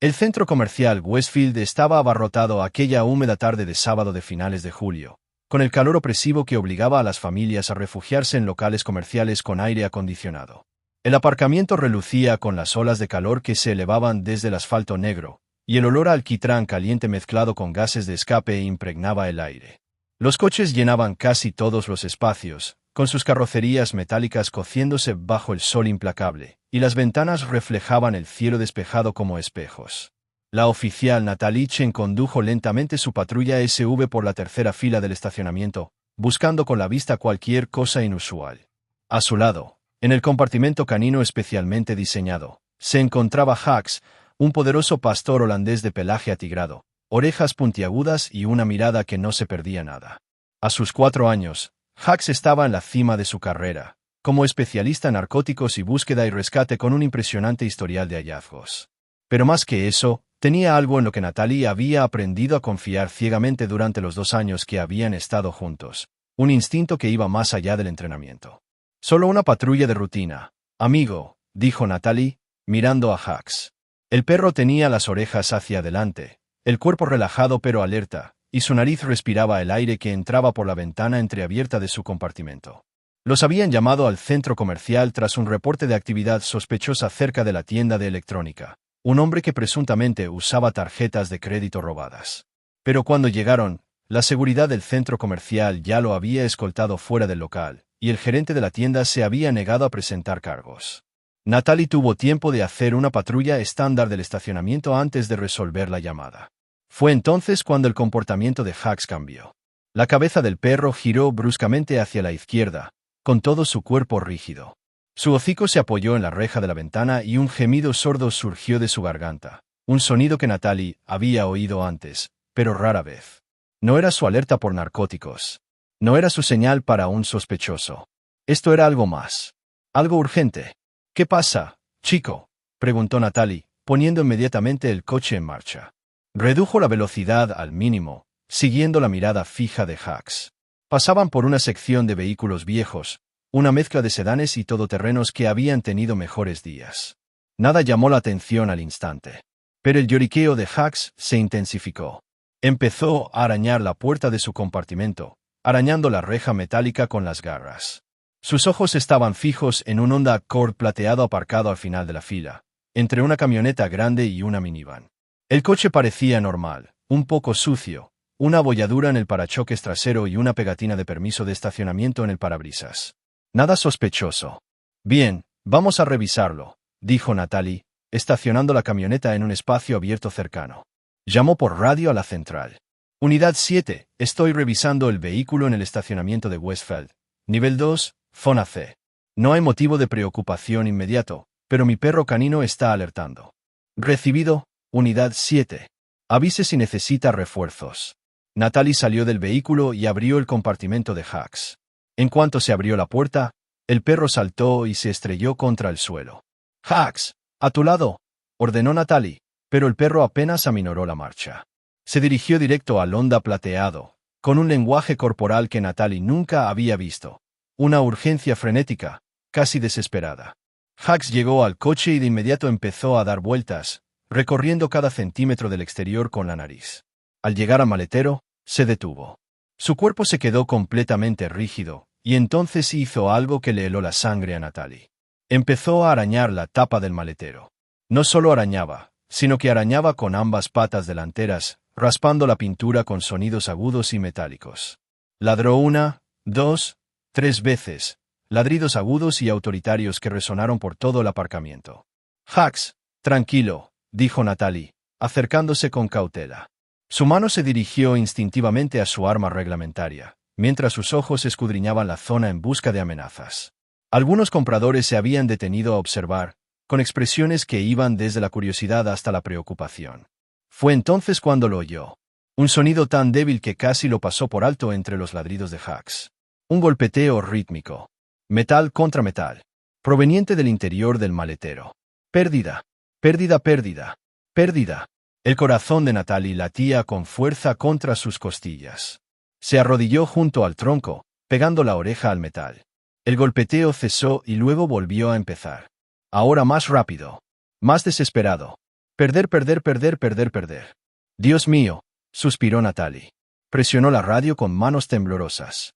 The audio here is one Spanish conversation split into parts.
El centro comercial Westfield estaba abarrotado aquella húmeda tarde de sábado de finales de julio, con el calor opresivo que obligaba a las familias a refugiarse en locales comerciales con aire acondicionado. El aparcamiento relucía con las olas de calor que se elevaban desde el asfalto negro, y el olor a alquitrán caliente mezclado con gases de escape impregnaba el aire. Los coches llenaban casi todos los espacios, con sus carrocerías metálicas cociéndose bajo el sol implacable, y las ventanas reflejaban el cielo despejado como espejos. La oficial Natalie Chen condujo lentamente su patrulla SUV por la tercera fila del estacionamiento, buscando con la vista cualquier cosa inusual. A su lado, en el compartimento canino especialmente diseñado, se encontraba Hax, un poderoso pastor holandés de pelaje atigrado, orejas puntiagudas y una mirada que no se perdía nada. A sus 4 años, Hax estaba en la cima de su carrera, como especialista en narcóticos y búsqueda y rescate con un impresionante historial de hallazgos. Pero más que eso, tenía algo en lo que Natalie había aprendido a confiar ciegamente durante los 2 años que habían estado juntos, un instinto que iba más allá del entrenamiento. Solo una patrulla de rutina, amigo, dijo Natalie, mirando a Hax. El perro tenía las orejas hacia adelante, el cuerpo relajado pero alerta, y su nariz respiraba el aire que entraba por la ventana entreabierta de su compartimento. Los habían llamado al centro comercial tras un reporte de actividad sospechosa cerca de la tienda de electrónica, un hombre que presuntamente usaba tarjetas de crédito robadas. Pero cuando llegaron, la seguridad del centro comercial ya lo había escoltado fuera del local, y el gerente de la tienda se había negado a presentar cargos. Natalie tuvo tiempo de hacer una patrulla estándar del estacionamiento antes de resolver la llamada. Fue entonces cuando el comportamiento de Hax cambió. La cabeza del perro giró bruscamente hacia la izquierda, con todo su cuerpo rígido. Su hocico se apoyó en la reja de la ventana y un gemido sordo surgió de su garganta, un sonido que Natalie había oído antes, pero rara vez. No era su alerta por narcóticos. No era su señal para un sospechoso. Esto era algo más. Algo urgente. ¿Qué pasa, chico?, preguntó Natalie, poniendo inmediatamente el coche en marcha. Redujo la velocidad al mínimo, siguiendo la mirada fija de Hax. Pasaban por una sección de vehículos viejos, una mezcla de sedanes y todoterrenos que habían tenido mejores días. Nada llamó la atención al instante. Pero el lloriqueo de Hax se intensificó. Empezó a arañar la puerta de su compartimento, arañando la reja metálica con las garras. Sus ojos estaban fijos en un Honda Accord plateado aparcado al final de la fila, entre una camioneta grande y una minivan. El coche parecía normal, un poco sucio, una abolladura en el parachoques trasero y una pegatina de permiso de estacionamiento en el parabrisas. Nada sospechoso. Bien, vamos a revisarlo, dijo Natalie, estacionando la camioneta en un espacio abierto cercano. Llamó por radio a la central. Unidad 7, estoy revisando el vehículo en el estacionamiento de Westfield. Nivel 2, zona C. No hay motivo de preocupación inmediato, pero mi perro canino está alertando. Recibido, Unidad 7. Avise si necesita refuerzos. Natalie salió del vehículo y abrió el compartimento de Hax. En cuanto se abrió la puerta, el perro saltó y se estrelló contra el suelo. «Hax, a tu lado», ordenó Natalie, pero el perro apenas aminoró la marcha. Se dirigió directo al Honda plateado, con un lenguaje corporal que Natalie nunca había visto. Una urgencia frenética, casi desesperada. Hax llegó al coche y de inmediato empezó a dar vueltas, recorriendo cada centímetro del exterior con la nariz. Al llegar al maletero, se detuvo. Su cuerpo se quedó completamente rígido, y entonces hizo algo que le heló la sangre a Natalie. Empezó a arañar la tapa del maletero. No solo arañaba, sino que arañaba con ambas patas delanteras, raspando la pintura con sonidos agudos y metálicos. Ladró 1, 2, 3 veces, ladridos agudos y autoritarios que resonaron por todo el aparcamiento. «Hax, tranquilo», dijo Natalie, acercándose con cautela. Su mano se dirigió instintivamente a su arma reglamentaria, mientras sus ojos escudriñaban la zona en busca de amenazas. Algunos compradores se habían detenido a observar, con expresiones que iban desde la curiosidad hasta la preocupación. Fue entonces cuando lo oyó. Un sonido tan débil que casi lo pasó por alto entre los ladridos de Hax. Un golpeteo rítmico. Metal contra metal. Proveniente del interior del maletero. Pérdida. Pérdida, pérdida. Pérdida. El corazón de Natalie latía con fuerza contra sus costillas. Se arrodilló junto al tronco, pegando la oreja al metal. El golpeteo cesó y luego volvió a empezar. Ahora más rápido. Más desesperado. Perder, perder, perder, perder, perder. Dios mío, suspiró Natalie. Presionó la radio con manos temblorosas.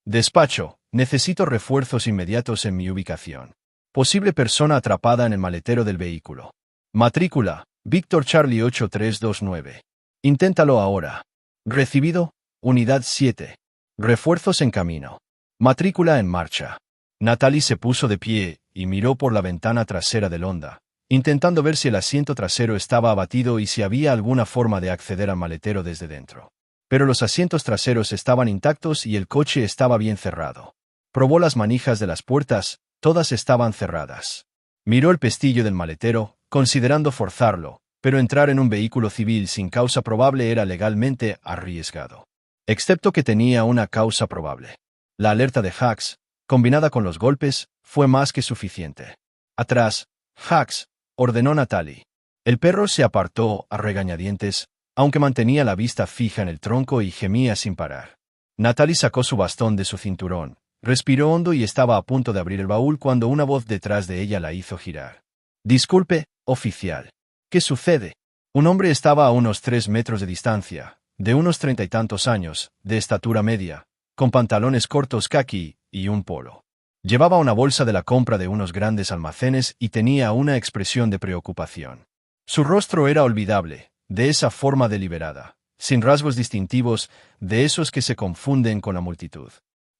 Despacho, necesito refuerzos inmediatos en mi ubicación. Posible persona atrapada en el maletero del vehículo. Matrícula, Víctor Charlie 8329. Inténtalo ahora. Recibido, Unidad 7. Refuerzos en camino. Matrícula en marcha. Natalie se puso de pie y miró por la ventana trasera del Honda, intentando ver si el asiento trasero estaba abatido y si había alguna forma de acceder al maletero desde dentro. Pero los asientos traseros estaban intactos y el coche estaba bien cerrado. Probó las manijas de las puertas, todas estaban cerradas. Miró el pestillo del maletero, considerando forzarlo, pero entrar en un vehículo civil sin causa probable era legalmente arriesgado. Excepto que tenía una causa probable. La alerta de Hacks, combinada con los golpes, fue más que suficiente. Atrás, Hacks, ordenó Natalie. El perro se apartó a regañadientes, aunque mantenía la vista fija en el tronco y gemía sin parar. Natalie sacó su bastón de su cinturón, respiró hondo y estaba a punto de abrir el baúl cuando una voz detrás de ella la hizo girar. Disculpe, oficial. ¿Qué sucede? Un hombre estaba a unos 3 metros de distancia, de unos 30 y tantos años, de estatura media, con pantalones cortos caqui y un polo. Llevaba una bolsa de la compra de unos grandes almacenes y tenía una expresión de preocupación. Su rostro era olvidable, de esa forma deliberada, sin rasgos distintivos, de esos que se confunden con la multitud.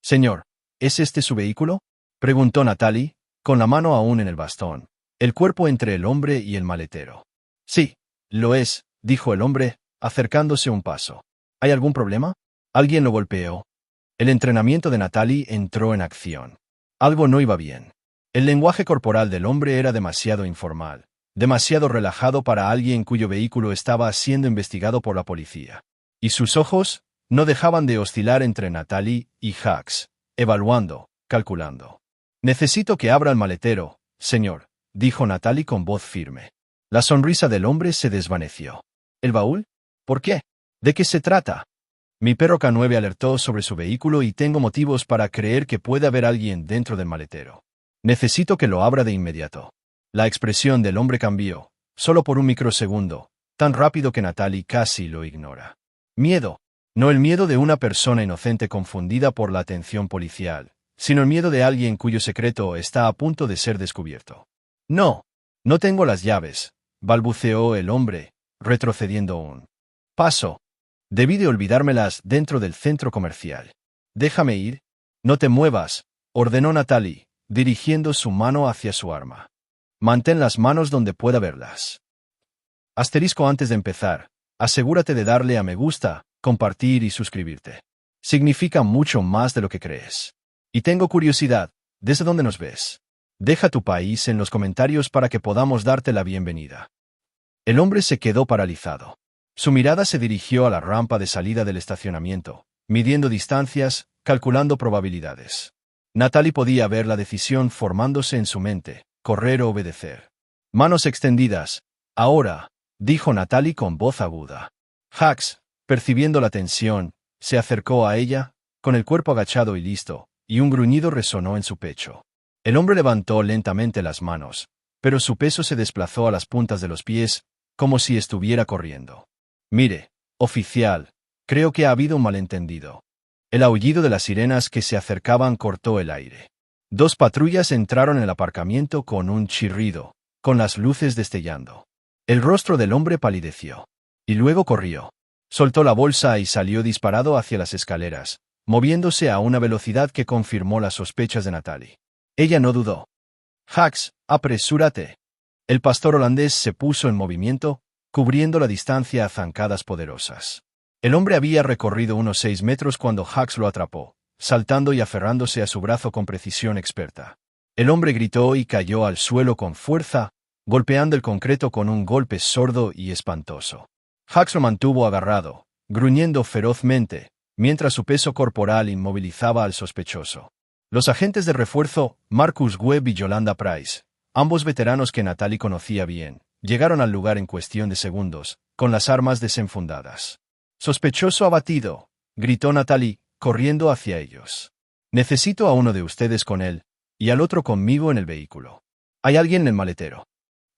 Señor, ¿es este su vehículo? Preguntó Natalie, con la mano aún en el bastón, el cuerpo entre el hombre y el maletero. Sí, lo es, dijo el hombre, acercándose un paso. ¿Hay algún problema? Alguien lo golpeó. El entrenamiento de Natalie entró en acción. Algo no iba bien. El lenguaje corporal del hombre era demasiado informal, demasiado relajado para alguien cuyo vehículo estaba siendo investigado por la policía. Y sus ojos no dejaban de oscilar entre Natalie y Hacks, evaluando, calculando. Necesito que abra el maletero, señor, dijo Natalie con voz firme. La sonrisa del hombre se desvaneció. ¿El baúl? ¿Por qué? ¿De qué se trata? Mi perro K9 alertó sobre su vehículo y tengo motivos para creer que puede haber alguien dentro del maletero. Necesito que lo abra de inmediato. La expresión del hombre cambió, solo por un microsegundo, tan rápido que Natalie casi lo ignora. Miedo. No el miedo de una persona inocente confundida por la atención policial, sino el miedo de alguien cuyo secreto está a punto de ser descubierto. No. No tengo las llaves, balbuceó el hombre, retrocediendo un paso. Debí de olvidármelas dentro del centro comercial. Déjame ir. No te muevas, ordenó Natalie, dirigiendo su mano hacia su arma. Mantén las manos donde pueda verlas. Asterisco antes de empezar, asegúrate de darle a me gusta, compartir y suscribirte. Significa mucho más de lo que crees. Y tengo curiosidad, ¿desde dónde nos ves? Deja tu país en los comentarios para que podamos darte la bienvenida. El hombre se quedó paralizado. Su mirada se dirigió a la rampa de salida del estacionamiento, midiendo distancias, calculando probabilidades. Natalie podía ver la decisión formándose en su mente, correr o obedecer. Manos extendidas. Ahora, dijo Natalie con voz aguda. Hacks, percibiendo la tensión, se acercó a ella, con el cuerpo agachado y listo, y un gruñido resonó en su pecho. El hombre levantó lentamente las manos, pero su peso se desplazó a las puntas de los pies, como si estuviera corriendo. Mire, oficial, creo que ha habido un malentendido. El aullido de las sirenas que se acercaban cortó el aire. 2 patrullas entraron en el aparcamiento con un chirrido, con las luces destellando. El rostro del hombre palideció. Y luego corrió. Soltó la bolsa y salió disparado hacia las escaleras, moviéndose a una velocidad que confirmó las sospechas de Natalie. Ella no dudó. Hacks, apresúrate. El pastor holandés se puso en movimiento, cubriendo la distancia a zancadas poderosas. El hombre había recorrido unos 6 metros cuando Hacks lo atrapó, saltando y aferrándose a su brazo con precisión experta. El hombre gritó y cayó al suelo con fuerza, golpeando el concreto con un golpe sordo y espantoso. Hacks lo mantuvo agarrado, gruñendo ferozmente, mientras su peso corporal inmovilizaba al sospechoso. Los agentes de refuerzo, Marcus Webb y Yolanda Price, ambos veteranos que Natalie conocía bien, llegaron al lugar en cuestión de segundos, con las armas desenfundadas. «Sospechoso abatido», gritó Natalie, corriendo hacia ellos. «Necesito a uno de ustedes con él, y al otro conmigo en el vehículo. ¿Hay alguien en el maletero?»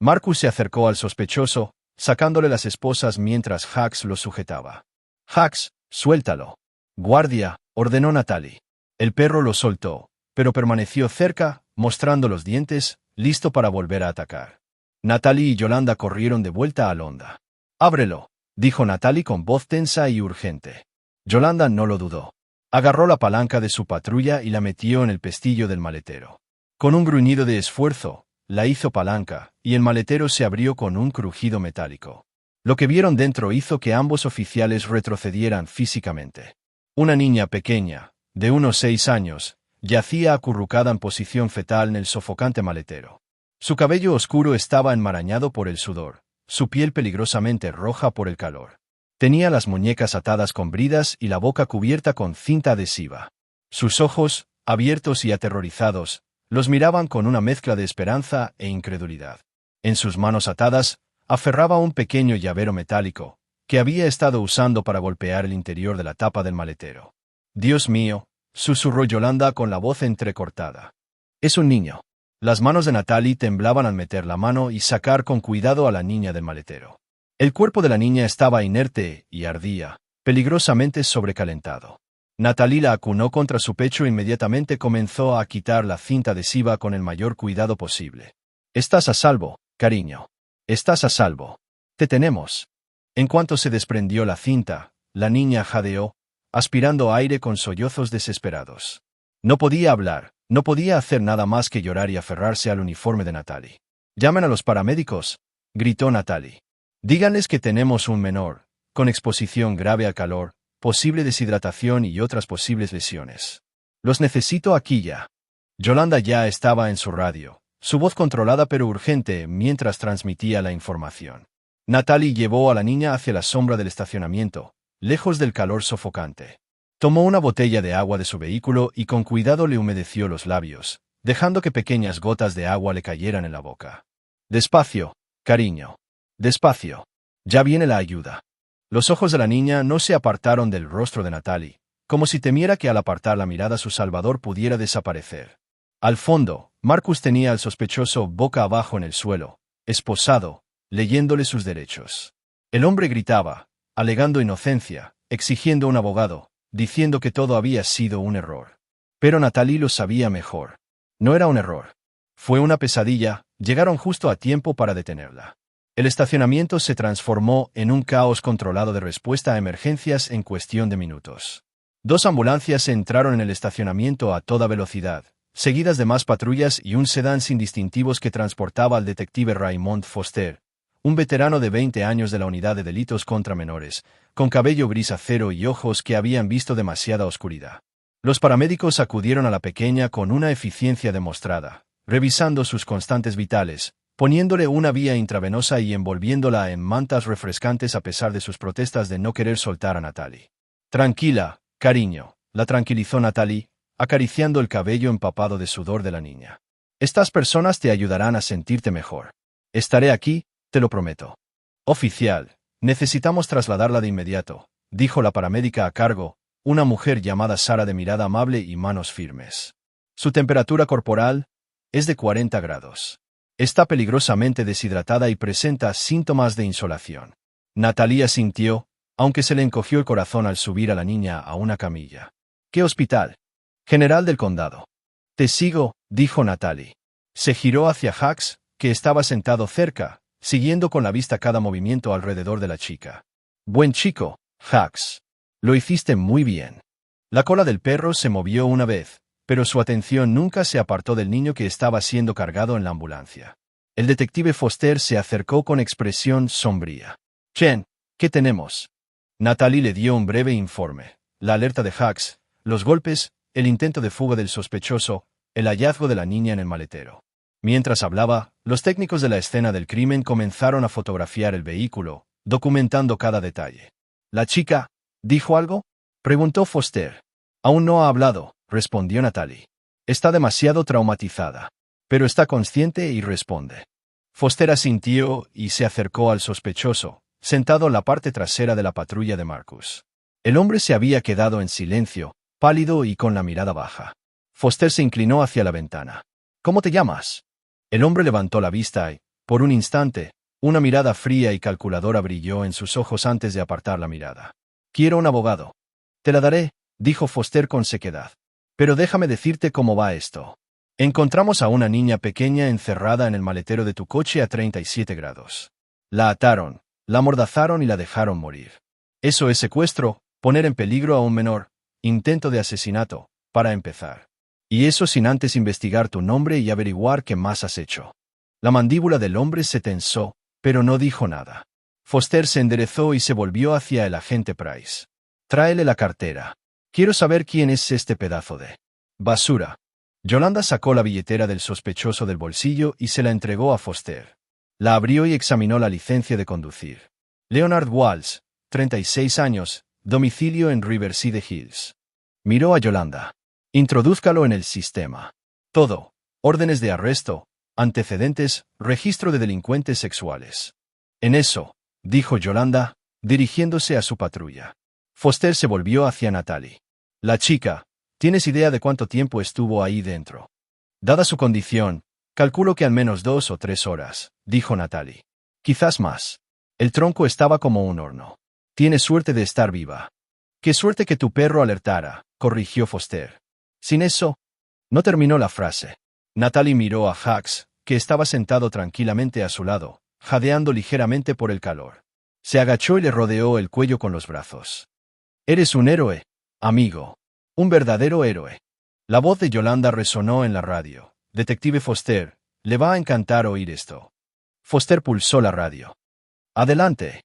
Marcus se acercó al sospechoso, sacándole las esposas mientras Hax lo sujetaba. «Hax, suéltalo». «Guardia», ordenó Natalie. El perro lo soltó, pero permaneció cerca, mostrando los dientes, listo para volver a atacar. Natalie y Yolanda corrieron de vuelta a Londa. «Ábrelo», dijo Natalie con voz tensa y urgente. Yolanda no lo dudó. Agarró la palanca de su patrulla y la metió en el pestillo del maletero. Con un gruñido de esfuerzo, la hizo palanca, y el maletero se abrió con un crujido metálico. Lo que vieron dentro hizo que ambos oficiales retrocedieran físicamente. Una niña pequeña, de unos 6 años, yacía acurrucada en posición fetal en el sofocante maletero. Su cabello oscuro estaba enmarañado por el sudor, su piel peligrosamente roja por el calor. Tenía las muñecas atadas con bridas y la boca cubierta con cinta adhesiva. Sus ojos, abiertos y aterrorizados, los miraban con una mezcla de esperanza e incredulidad. En sus manos atadas, aferraba un pequeño llavero metálico, que había estado usando para golpear el interior de la tapa del maletero. «Dios mío», susurró Yolanda con la voz entrecortada. «Es un niño». Las manos de Natalie temblaban al meter la mano y sacar con cuidado a la niña del maletero. El cuerpo de la niña estaba inerte y ardía, peligrosamente sobrecalentado. Natalie la acunó contra su pecho e inmediatamente comenzó a quitar la cinta adhesiva con el mayor cuidado posible. «Estás a salvo, cariño. Estás a salvo. Te tenemos». En cuanto se desprendió la cinta, la niña jadeó, aspirando aire con sollozos desesperados. No podía hablar, no podía hacer nada más que llorar y aferrarse al uniforme de Natalie. «Llamen a los paramédicos», gritó Natalie. «Díganles que tenemos un menor, con exposición grave al calor, posible deshidratación y otras posibles lesiones. Los necesito aquí ya». Yolanda ya estaba en su radio, su voz controlada pero urgente mientras transmitía la información. Natalie llevó a la niña hacia la sombra del estacionamiento, lejos del calor sofocante. Tomó una botella de agua de su vehículo y con cuidado le humedeció los labios, dejando que pequeñas gotas de agua le cayeran en la boca. «Despacio, cariño. Despacio. Ya viene la ayuda». Los ojos de la niña no se apartaron del rostro de Natalie, como si temiera que al apartar la mirada su salvador pudiera desaparecer. Al fondo, Marcus tenía al sospechoso boca abajo en el suelo, esposado, leyéndole sus derechos. El hombre gritaba, alegando inocencia, exigiendo un abogado, diciendo que todo había sido un error. Pero Natalie lo sabía mejor. No era un error. Fue una pesadilla, llegaron justo a tiempo para detenerla. El estacionamiento se transformó en un caos controlado de respuesta a emergencias en cuestión de minutos. 2 ambulancias entraron en el estacionamiento a toda velocidad, seguidas de más patrullas y un sedán sin distintivos que transportaba al detective Raymond Foster, un veterano de 20 años de la unidad de delitos contra menores, con cabello gris acero y ojos que habían visto demasiada oscuridad. Los paramédicos acudieron a la pequeña con una eficiencia demostrada, revisando sus constantes vitales, poniéndole una vía intravenosa y envolviéndola en mantas refrescantes a pesar de sus protestas de no querer soltar a Natalie. «Tranquila, cariño», la tranquilizó Natalie, acariciando el cabello empapado de sudor de la niña. «Estas personas te ayudarán a sentirte mejor. Estaré aquí, te lo prometo». «Oficial, necesitamos trasladarla de inmediato», dijo la paramédica a cargo, una mujer llamada Sara de mirada amable y manos firmes. «Su temperatura corporal es de 40 grados. Está peligrosamente deshidratada y presenta síntomas de insolación». Natalie asintió, aunque se le encogió el corazón al subir a la niña a una camilla. «¿Qué hospital?» «General del Condado». «Te sigo», dijo Natalie. Se giró hacia Hax, que estaba sentado cerca, siguiendo con la vista cada movimiento alrededor de la chica. «Buen chico, Hax. Lo hiciste muy bien». La cola del perro se movió una vez, pero su atención nunca se apartó del niño que estaba siendo cargado en la ambulancia. El detective Foster se acercó con expresión sombría. «Chen, ¿qué tenemos?» Natalie le dio un breve informe. La alerta de Hax, los golpes, el intento de fuga del sospechoso, el hallazgo de la niña en el maletero. Mientras hablaba, los técnicos de la escena del crimen comenzaron a fotografiar el vehículo, documentando cada detalle. «¿La chica dijo algo?», preguntó Foster. «Aún no ha hablado», respondió Natalie. «Está demasiado traumatizada. Pero está consciente y responde». Foster asintió y se acercó al sospechoso, sentado en la parte trasera de la patrulla de Marcus. El hombre se había quedado en silencio, pálido y con la mirada baja. Foster se inclinó hacia la ventana. «¿Cómo te llamas?». El hombre levantó la vista y, por un instante, Una mirada fría y calculadora brilló en sus ojos antes de apartar la mirada. Quiero un abogado. Te la daré, dijo Foster con sequedad. Pero déjame decirte cómo va esto. Encontramos a una niña pequeña encerrada en el maletero de tu coche a 37 grados. La ataron, la amordazaron y la dejaron morir. Eso es secuestro, poner en peligro a un menor, intento de asesinato, para empezar. Y eso sin antes investigar tu nombre y averiguar qué más has hecho. La mandíbula del hombre se tensó, pero no dijo nada. Foster se enderezó y se volvió hacia el agente Price. Tráele la cartera. Quiero saber quién es este pedazo de basura. Yolanda sacó la billetera del sospechoso del bolsillo y se la entregó a Foster. La abrió y examinó la licencia de conducir. Leonard Walls, 36 años, domicilio en Riverside Hills. Miró a Yolanda. Introdúzcalo en el sistema. Todo. Órdenes de arresto, antecedentes, registro de delincuentes sexuales. En eso, dijo Yolanda, dirigiéndose a su patrulla. Foster se volvió hacia Natalie. La chica, ¿tienes idea de cuánto tiempo estuvo ahí dentro? Dada su condición, calculo que al menos 2 o 3 horas, dijo Natalie. Quizás más. El tronco estaba como un horno. Tienes suerte de estar viva. Qué suerte que tu perro alertara, corrigió Foster. Sin eso, no terminó la frase. Natalie miró a Hux, que estaba sentado tranquilamente a su lado, jadeando ligeramente por el calor. Se agachó y le rodeó el cuello con los brazos. Eres un héroe, amigo. Un verdadero héroe. La voz de Yolanda resonó en la radio. Detective Foster, le va a encantar oír esto. Foster pulsó la radio. Adelante.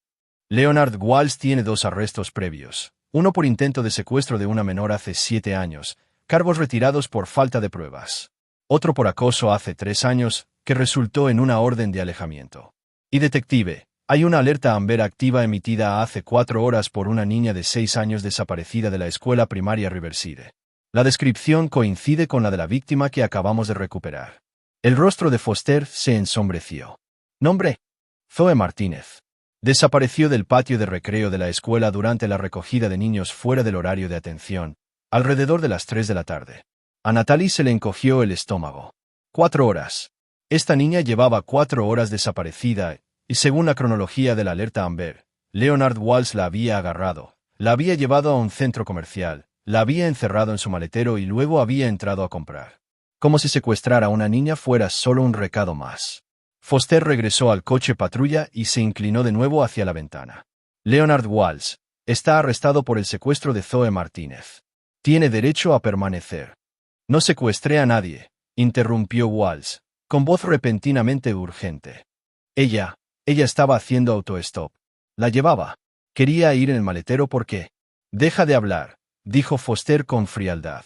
Leonard Walls tiene 2 arrestos previos. Uno por intento de secuestro de una menor hace 7 años, cargos retirados por falta de pruebas. Otro por acoso hace 3 años, que resultó en una orden de alejamiento. Y detective, hay una alerta Amber activa emitida hace 4 horas por una niña de 6 años desaparecida de la escuela primaria Riverside. La descripción coincide con la de la víctima que acabamos de recuperar. El rostro de Foster se ensombreció. Nombre: Zoe Martínez. Desapareció del patio de recreo de la escuela durante la recogida de niños fuera del horario de atención, alrededor de las 3 de la tarde. A Natalie se le encogió el estómago. 4 horas. Esta niña llevaba 4 horas desaparecida, y según la cronología de la alerta Amber, Leonard Walls la había agarrado, la había llevado a un centro comercial, la había encerrado en su maletero y luego había entrado a comprar. Como si secuestrar a una niña fuera solo un recado más. Foster regresó al coche patrulla y se inclinó de nuevo hacia la ventana. Leonard Walls está arrestado por el secuestro de Zoe Martínez. Tiene derecho a permanecer. No secuestré a nadie, interrumpió Walls, con voz repentinamente urgente. Ella estaba haciendo autostop. La llevaba. Quería ir en el maletero porque... Deja de hablar, dijo Foster con frialdad.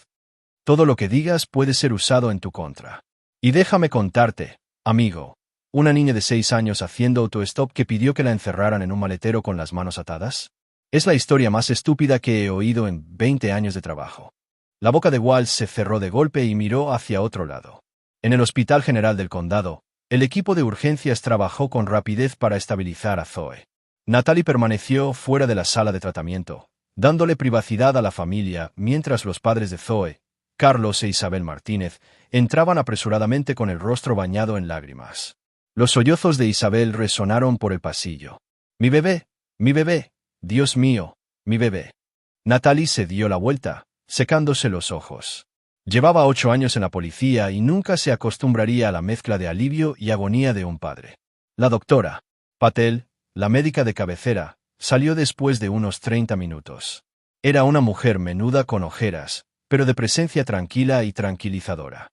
Todo lo que digas puede ser usado en tu contra. Y déjame contarte, amigo. ¿Una niña de 6 años haciendo autostop que pidió que la encerraran en un maletero con las manos atadas? Es la historia más estúpida que he oído en 20 años de trabajo. La boca de Walls se cerró de golpe y miró hacia otro lado. En el Hospital General del Condado, el equipo de urgencias trabajó con rapidez para estabilizar a Zoe. Natalie permaneció fuera de la sala de tratamiento, dándole privacidad a la familia mientras los padres de Zoe, Carlos e Isabel Martínez, entraban apresuradamente con el rostro bañado en lágrimas. Los sollozos de Isabel resonaron por el pasillo. Mi bebé, Dios mío, mi bebé. Natalie se dio la vuelta, secándose los ojos. Llevaba 8 años en la policía y nunca se acostumbraría a la mezcla de alivio y agonía de un padre. La doctora Patel, la médica de cabecera, salió después de unos 30 minutos. Era una mujer menuda con ojeras, pero de presencia tranquila y tranquilizadora.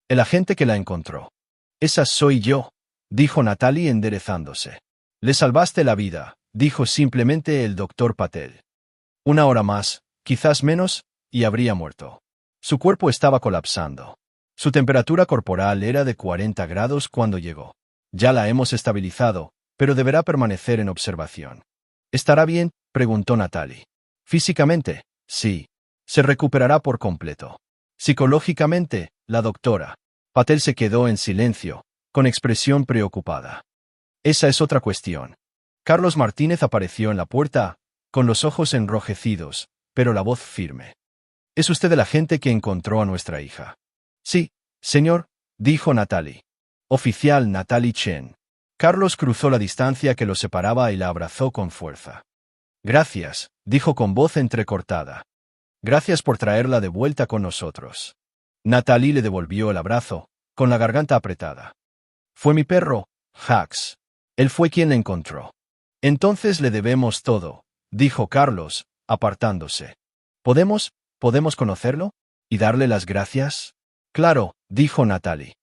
El agente que la encontró. Esa soy yo, dijo Natalie enderezándose. Le salvaste la vida, dijo simplemente el doctor Patel. 1 hora más, quizás menos, y habría muerto. Su cuerpo estaba colapsando. Su temperatura corporal era de 40 grados cuando llegó. Ya la hemos estabilizado, pero deberá permanecer en observación. ¿Estará bien?, preguntó Natalie. Físicamente, sí. Se recuperará por completo. Psicológicamente, la doctora Patel se quedó en silencio, con expresión preocupada. Esa es otra cuestión. Carlos Martínez apareció en la puerta, con los ojos enrojecidos, pero la voz firme. ¿Es usted el agente que encontró a nuestra hija? Sí, señor, dijo Natalie. Oficial Natalie Chen. Carlos cruzó la distancia que los separaba y la abrazó con fuerza. Gracias, dijo con voz entrecortada. Gracias por traerla de vuelta con nosotros. Natalie le devolvió el abrazo, con la garganta apretada. Fue mi perro, Jax. Él fue quien la encontró. Entonces le debemos todo, dijo Carlos, apartándose. ¿Podemos conocerlo? ¿Y darle las gracias? Claro, dijo Natalie.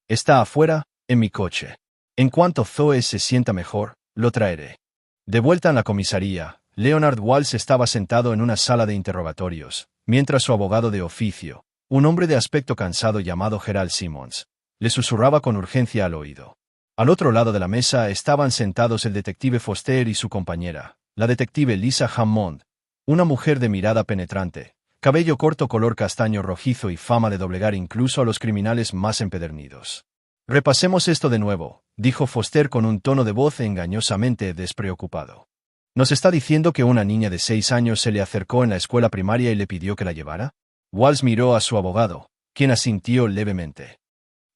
Está afuera, en mi coche. En cuanto Zoe se sienta mejor, lo traeré. De vuelta en la comisaría, Leonard Walsh estaba sentado en una sala de interrogatorios, mientras su abogado de oficio, un hombre de aspecto cansado llamado Gerald Simmons, le susurraba con urgencia al oído. Al otro lado de la mesa estaban sentados el detective Foster y su compañera, la detective Lisa Hammond, una mujer de mirada penetrante, cabello corto color castaño rojizo y fama de doblegar incluso a los criminales más empedernidos. Repasemos esto de nuevo, dijo Foster con un tono de voz engañosamente despreocupado. ¿Nos está diciendo que una niña de 6 años se le acercó en la escuela primaria y le pidió que la llevara? Walsh miró a su abogado, quien asintió levemente.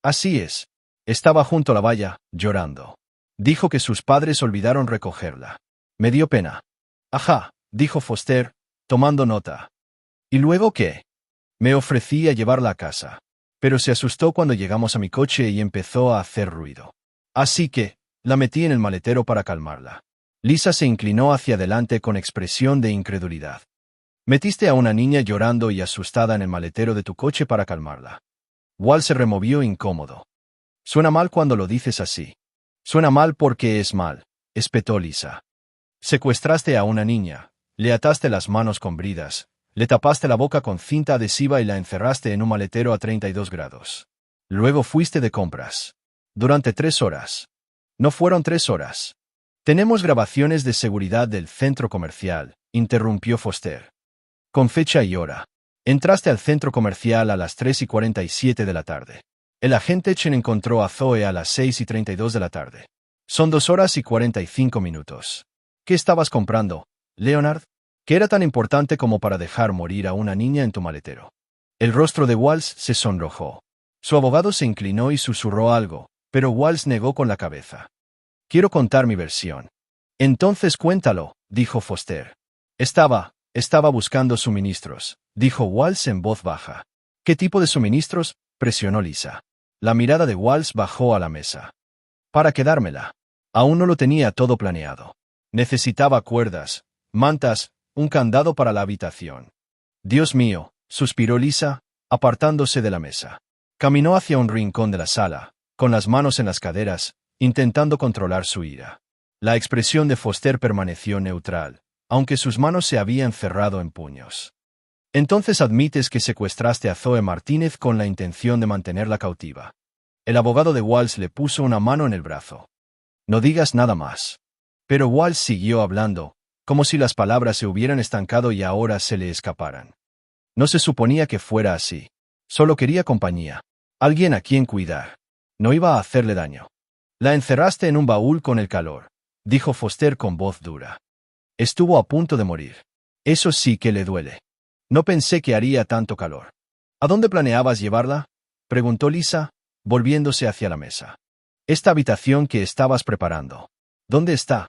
Así es. Estaba junto a la valla, llorando. Dijo que sus padres olvidaron recogerla. Me dio pena. Ajá, dijo Foster, tomando nota. ¿Y luego qué? Me ofrecí a llevarla a casa. Pero se asustó cuando llegamos a mi coche y empezó a hacer ruido. Así que, la metí en el maletero para calmarla. Lisa se inclinó hacia adelante con expresión de incredulidad. Metiste a una niña llorando y asustada en el maletero de tu coche para calmarla. Walsh se removió incómodo. Suena mal cuando lo dices así. Suena mal porque es mal, espetó Lisa. Secuestraste a una niña, le ataste las manos con bridas, le tapaste la boca con cinta adhesiva y la encerraste en un maletero a 32 grados. Luego fuiste de compras. Durante 3 horas. No fueron 3 horas. Tenemos grabaciones de seguridad del centro comercial, interrumpió Foster. Con fecha y hora. Entraste al centro comercial a las 3:47 de la tarde. El agente Chen encontró a Zoe a las 6:32 de la tarde. Son 2 horas y 45 minutos. ¿Qué estabas comprando, Leonard? ¿Qué era tan importante como para dejar morir a una niña en tu maletero? El rostro de Walsh se sonrojó. Su abogado se inclinó y susurró algo, pero Walsh negó con la cabeza. Quiero contar mi versión. Entonces cuéntalo, dijo Foster. Estaba buscando suministros, dijo Walsh en voz baja. ¿Qué tipo de suministros? Presionó Lisa. La mirada de Walsh bajó a la mesa. Para quedármela. Aún no lo tenía todo planeado. Necesitaba cuerdas, mantas, un candado para la habitación. Dios mío, suspiró Lisa, apartándose de la mesa. Caminó hacia un rincón de la sala, con las manos en las caderas, intentando controlar su ira. La expresión de Foster permaneció neutral, aunque sus manos se habían cerrado en puños. Entonces admites que secuestraste a Zoe Martínez con la intención de mantenerla cautiva. El abogado de Walsh le puso una mano en el brazo. No digas nada más. Pero Walsh siguió hablando, como si las palabras se hubieran estancado y ahora se le escaparan. No se suponía que fuera así. Solo quería compañía. Alguien a quien cuidar. No iba a hacerle daño. La encerraste en un baúl con el calor, dijo Foster con voz dura. Estuvo a punto de morir. Eso sí que le duele. No pensé que haría tanto calor. ¿A dónde planeabas llevarla? Preguntó Lisa, volviéndose hacia la mesa. Esta habitación que estabas preparando. ¿Dónde está?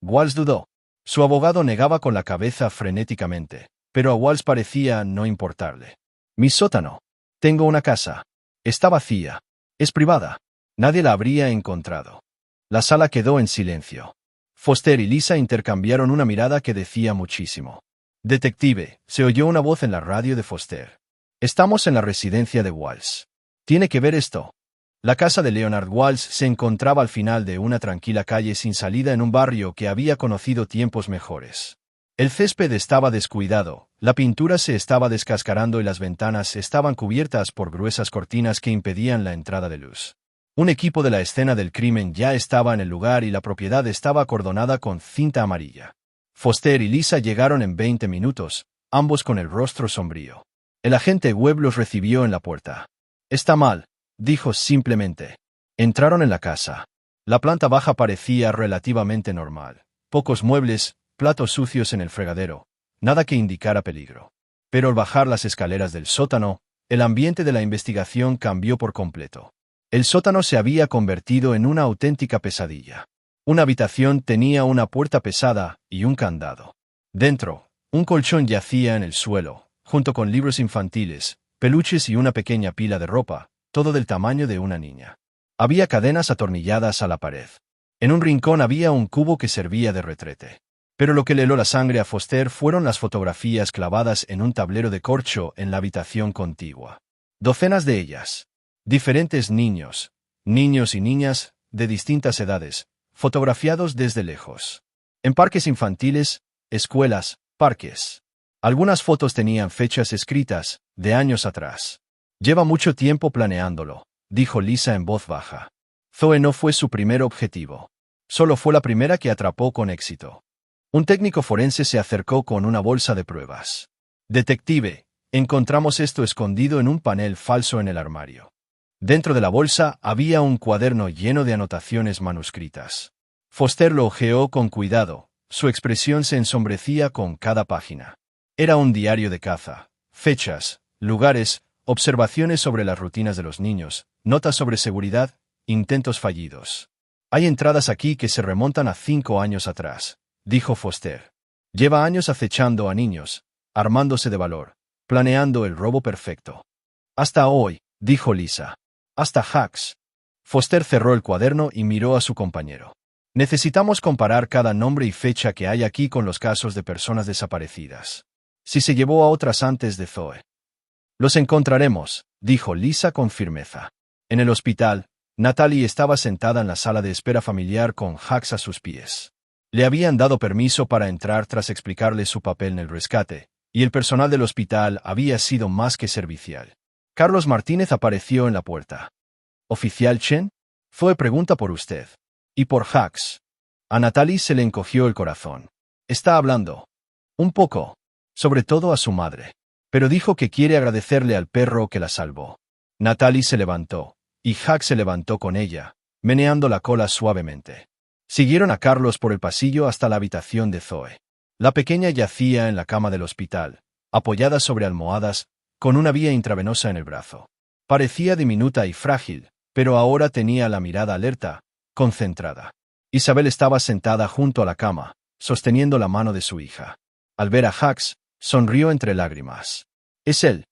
Walsh dudó. Su abogado negaba con la cabeza frenéticamente, pero a Walsh parecía no importarle. Mi sótano. Tengo una casa. Está vacía. Es privada. Nadie la habría encontrado. La sala quedó en silencio. Foster y Lisa intercambiaron una mirada que decía muchísimo. Detective, se oyó una voz en la radio de Foster. Estamos en la residencia de Walsh. ¿Tiene que ver esto? La casa de Leonard Walsh se encontraba al final de una tranquila calle sin salida en un barrio que había conocido tiempos mejores. El césped estaba descuidado, la pintura se estaba descascarando y las ventanas estaban cubiertas por gruesas cortinas que impedían la entrada de luz. Un equipo de la escena del crimen ya estaba en el lugar y la propiedad estaba acordonada con cinta amarilla. Foster y Lisa llegaron en 20 minutos, ambos con el rostro sombrío. El agente Webb los recibió en la puerta. Está mal, dijo simplemente. Entraron en la casa. La planta baja parecía relativamente normal. Pocos muebles, platos sucios en el fregadero, nada que indicara peligro. Pero al bajar las escaleras del sótano, el ambiente de la investigación cambió por completo. El sótano se había convertido en una auténtica pesadilla. Una habitación tenía una puerta pesada y un candado. Dentro, un colchón yacía en el suelo, junto con libros infantiles, peluches y una pequeña pila de ropa, todo del tamaño de una niña. Había cadenas atornilladas a la pared. En un rincón había un cubo que servía de retrete. Pero lo que le heló la sangre a Foster fueron las fotografías clavadas en un tablero de corcho en la habitación contigua. Docenas de ellas. Diferentes niños y niñas, de distintas edades, fotografiados desde lejos. En parques infantiles, escuelas, parques. Algunas fotos tenían fechas escritas, de años atrás. Lleva mucho tiempo planeándolo, dijo Lisa en voz baja. Zoe no fue su primer objetivo. Solo fue la primera que atrapó con éxito. Un técnico forense se acercó con una bolsa de pruebas. Detective, encontramos esto escondido en un panel falso en el armario. Dentro de la bolsa había un cuaderno lleno de anotaciones manuscritas. Foster lo hojeó con cuidado, su expresión se ensombrecía con cada página. Era un diario de caza, fechas, lugares, observaciones sobre las rutinas de los niños, notas sobre seguridad, intentos fallidos. Hay entradas aquí que se remontan a 5 años atrás, dijo Foster. Lleva años acechando a niños, armándose de valor, planeando el robo perfecto. Hasta hoy, dijo Lisa. Hasta Hacks. Foster cerró el cuaderno y miró a su compañero. Necesitamos comparar cada nombre y fecha que hay aquí con los casos de personas desaparecidas. Si se llevó a otras antes de Zoe. Los encontraremos, dijo Lisa con firmeza. En el hospital, Natalie estaba sentada en la sala de espera familiar con Hacks a sus pies. Le habían dado permiso para entrar tras explicarle su papel en el rescate, y el personal del hospital había sido más que servicial. Carlos Martínez apareció en la puerta. ¿Oficial Chen? Zoe pregunta por usted. Y por Hacks. A Natalie se le encogió el corazón. Está hablando. Un poco. Sobre todo a su madre. Pero dijo que quiere agradecerle al perro que la salvó. Natalie se levantó, y Hacks se levantó con ella, meneando la cola suavemente. Siguieron a Carlos por el pasillo hasta la habitación de Zoe. La pequeña yacía en la cama del hospital, apoyada sobre almohadas, con una vía intravenosa en el brazo. Parecía diminuta y frágil, pero ahora tenía la mirada alerta, concentrada. Isabel estaba sentada junto a la cama, sosteniendo la mano de su hija. Al ver a Hacks, sonrió entre lágrimas. «Es él.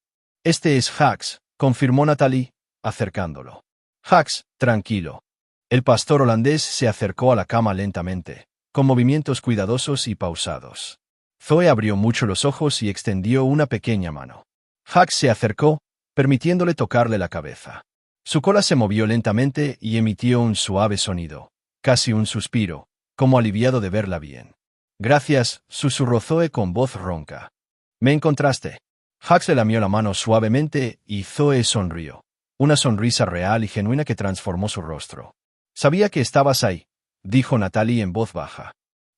Este es Hacks», confirmó Natalie, acercándolo. «Hacks, tranquilo». El pastor holandés se acercó a la cama lentamente, con movimientos cuidadosos y pausados. Zoe abrió mucho los ojos y extendió una pequeña mano. Hacks se acercó, permitiéndole tocarle la cabeza. Su cola se movió lentamente y emitió un suave sonido, casi un suspiro, como aliviado de verla bien. «Gracias», susurró Zoe con voz ronca. «¿Me encontraste?» Hacks le lamió la mano suavemente y Zoe sonrió. Una sonrisa real y genuina que transformó su rostro. «Sabía que estabas ahí», dijo Natalie en voz baja.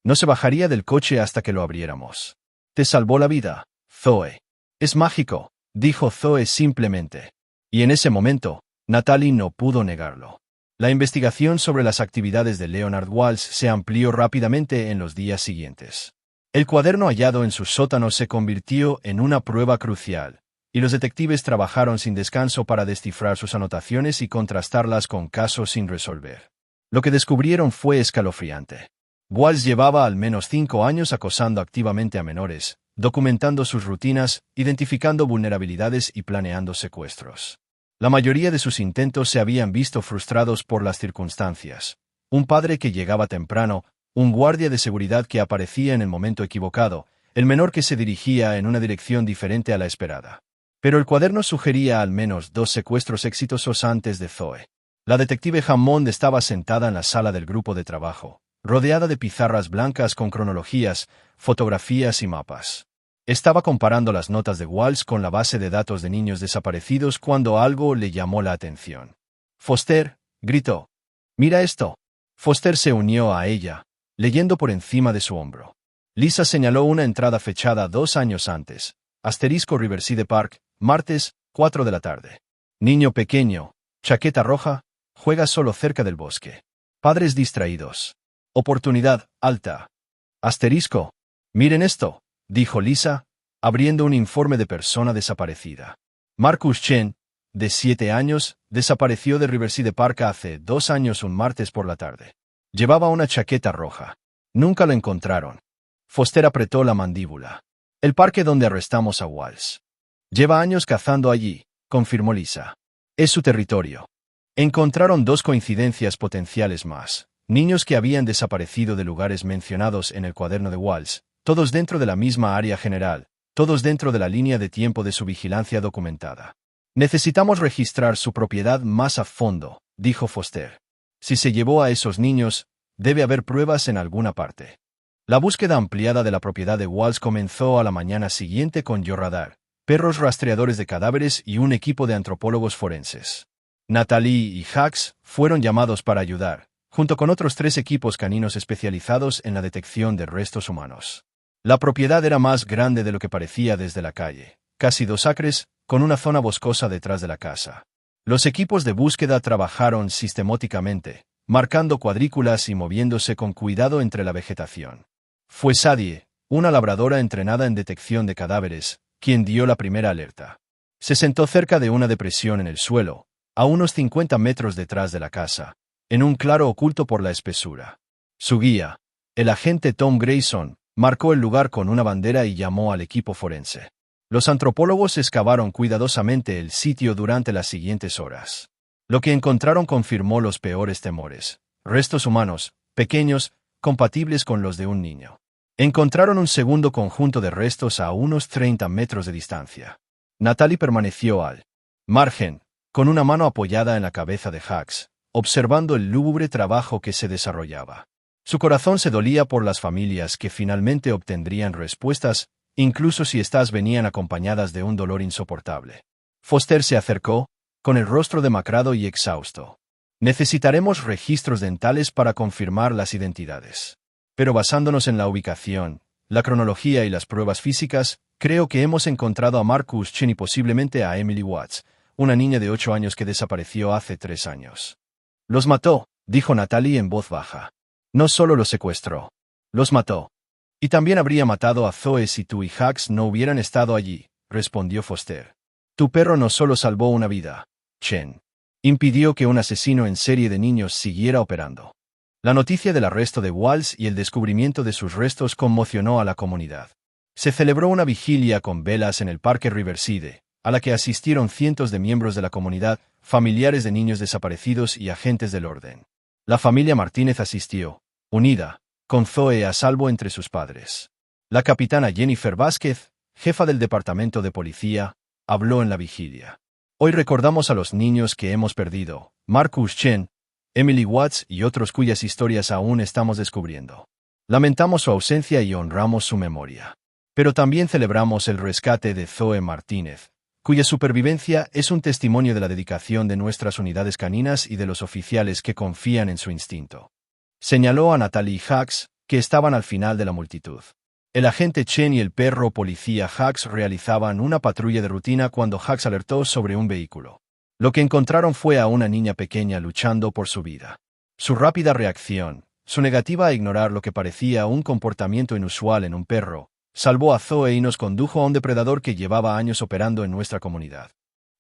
«No se bajaría del coche hasta que lo abriéramos. Te salvó la vida, Zoe». «Es mágico», dijo Zoe simplemente. Y en ese momento, Natalie no pudo negarlo. La investigación sobre las actividades de Leonard Walsh se amplió rápidamente en los días siguientes. El cuaderno hallado en su sótano se convirtió en una prueba crucial, y los detectives trabajaron sin descanso para descifrar sus anotaciones y contrastarlas con casos sin resolver. Lo que descubrieron fue escalofriante. Walsh llevaba al menos 5 años acosando activamente a menores, documentando sus rutinas, identificando vulnerabilidades y planeando secuestros. La mayoría de sus intentos se habían visto frustrados por las circunstancias. Un padre que llegaba temprano, un guardia de seguridad que aparecía en el momento equivocado, el menor que se dirigía en una dirección diferente a la esperada. Pero el cuaderno sugería al menos 2 secuestros exitosos antes de Zoe. La detective Hammond estaba sentada en la sala del grupo de trabajo, rodeada de pizarras blancas con cronologías, fotografías y mapas. Estaba comparando las notas de Walsh con la base de datos de niños desaparecidos cuando algo le llamó la atención. «Foster», gritó. «Mira esto». Foster se unió a ella, leyendo por encima de su hombro. Lisa señaló una entrada fechada 2 años antes. *Riverside Park, martes, 4 de la tarde. Niño pequeño, chaqueta roja, juega solo cerca del bosque. Padres distraídos. Oportunidad, alta. *Miren esto», dijo Lisa, abriendo un informe de persona desaparecida. Marcus Chen, de 7 años, desapareció de Riverside Park hace 2 años un martes por la tarde. Llevaba una chaqueta roja. Nunca lo encontraron. Foster apretó la mandíbula. El parque donde arrestamos a Walls. Lleva años cazando allí, confirmó Lisa. Es su territorio. Encontraron 2 coincidencias potenciales más. Niños que habían desaparecido de lugares mencionados en el cuaderno de Walls, todos dentro de la misma área general, todos dentro de la línea de tiempo de su vigilancia documentada. Necesitamos registrar su propiedad más a fondo, dijo Foster. Si se llevó a esos niños, debe haber pruebas en alguna parte. La búsqueda ampliada de la propiedad de Walls comenzó a la mañana siguiente con Georadar, perros rastreadores de cadáveres y un equipo de antropólogos forenses. Natalie y Hax fueron llamados para ayudar, junto con otros 3 equipos caninos especializados en la detección de restos humanos. La propiedad era más grande de lo que parecía desde la calle, casi 2 acres, con una zona boscosa detrás de la casa. Los equipos de búsqueda trabajaron sistemáticamente, marcando cuadrículas y moviéndose con cuidado entre la vegetación. Fue Sadie, una labradora entrenada en detección de cadáveres, quien dio la primera alerta. Se sentó cerca de una depresión en el suelo, a unos 50 metros detrás de la casa, en un claro oculto por la espesura. Su guía, el agente Tom Grayson, marcó el lugar con una bandera y llamó al equipo forense. Los antropólogos excavaron cuidadosamente el sitio durante las siguientes horas. Lo que encontraron confirmó los peores temores. Restos humanos, pequeños, compatibles con los de un niño. Encontraron un segundo conjunto de restos a unos 30 metros de distancia. Natalie permaneció al margen, con una mano apoyada en la cabeza de Hax, observando el lúgubre trabajo que se desarrollaba. Su corazón se dolía por las familias que finalmente obtendrían respuestas, incluso si éstas venían acompañadas de un dolor insoportable. Foster se acercó, con el rostro demacrado y exhausto. Necesitaremos registros dentales para confirmar las identidades. Pero basándonos en la ubicación, la cronología y las pruebas físicas, creo que hemos encontrado a Marcus Chen y posiblemente a Emily Watts, una niña de 8 años que desapareció hace 3 años. Los mató, dijo Natalie en voz baja. No solo los secuestró. Los mató. Y también habría matado a Zoe si tú y Hax no hubieran estado allí, respondió Foster. Tu perro no solo salvó una vida, Chen. Impidió que un asesino en serie de niños siguiera operando. La noticia del arresto de Walls y el descubrimiento de sus restos conmocionó a la comunidad. Se celebró una vigilia con velas en el Parque Riverside, a la que asistieron cientos de miembros de la comunidad, familiares de niños desaparecidos y agentes del orden. La familia Martínez asistió, unida, con Zoe a salvo entre sus padres. La capitana Jennifer Vázquez, jefa del departamento de policía, habló en la vigilia. Hoy recordamos a los niños que hemos perdido, Marcus Chen, Emily Watts y otros cuyas historias aún estamos descubriendo. Lamentamos su ausencia y honramos su memoria. Pero también celebramos el rescate de Zoe Martínez, cuya supervivencia es un testimonio de la dedicación de nuestras unidades caninas y de los oficiales que confían en su instinto. Señaló a Natalie y Hax, que estaban al final de la multitud. El agente Chen y el perro policía Hax realizaban una patrulla de rutina cuando Hax alertó sobre un vehículo. Lo que encontraron fue a una niña pequeña luchando por su vida. Su rápida reacción, su negativa a ignorar lo que parecía un comportamiento inusual en un perro, salvó a Zoe y nos condujo a un depredador que llevaba años operando en nuestra comunidad.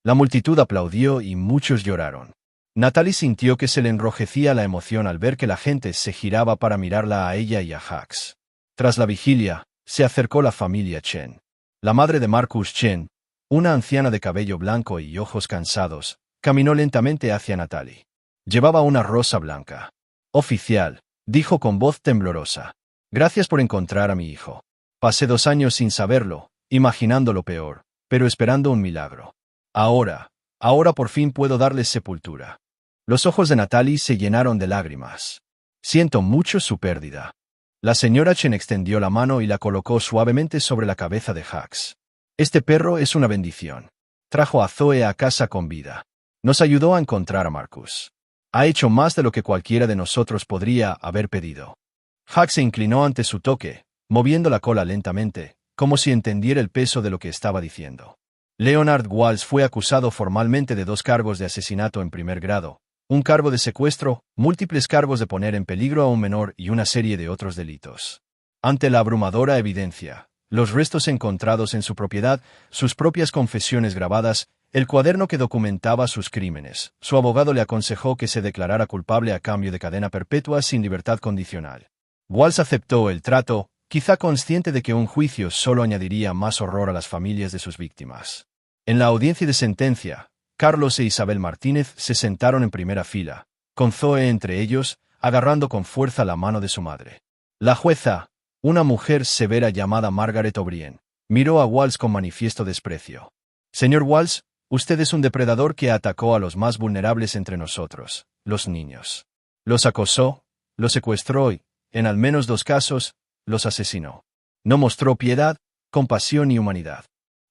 La multitud aplaudió y muchos lloraron. Natalie sintió que se le enrojecía la emoción al ver que la gente se giraba para mirarla a ella y a Hax. Tras la vigilia, se acercó la familia Chen. La madre de Marcus Chen, una anciana de cabello blanco y ojos cansados, caminó lentamente hacia Natalie. Llevaba una rosa blanca. Oficial, dijo con voz temblorosa. Gracias por encontrar a mi hijo. Pasé 2 años sin saberlo, imaginando lo peor, pero esperando un milagro. Ahora por fin puedo darles sepultura. Los ojos de Natalie se llenaron de lágrimas. Siento mucho su pérdida. La señora Chen extendió la mano y la colocó suavemente sobre la cabeza de Hax. Este perro es una bendición. Trajo a Zoe a casa con vida. Nos ayudó a encontrar a Marcus. Ha hecho más de lo que cualquiera de nosotros podría haber pedido. Hax se inclinó ante su toque, moviendo la cola lentamente, como si entendiera el peso de lo que estaba diciendo. Leonard Walls fue acusado formalmente de 2 cargos de asesinato en primer grado, un cargo de secuestro, múltiples cargos de poner en peligro a un menor y una serie de otros delitos. Ante la abrumadora evidencia, los restos encontrados en su propiedad, sus propias confesiones grabadas, el cuaderno que documentaba sus crímenes. Su abogado le aconsejó que se declarara culpable a cambio de cadena perpetua sin libertad condicional. Walsh aceptó el trato, quizá consciente de que un juicio solo añadiría más horror a las familias de sus víctimas. En la audiencia de sentencia, Carlos e Isabel Martínez se sentaron en primera fila, con Zoe entre ellos, agarrando con fuerza la mano de su madre. La jueza, una mujer severa llamada Margaret O'Brien, miró a Walsh con manifiesto desprecio. Señor Walsh, usted es un depredador que atacó a los más vulnerables entre nosotros, los niños. Los acosó, los secuestró y, en al menos 2 casos, los asesinó. No mostró piedad, compasión ni humanidad.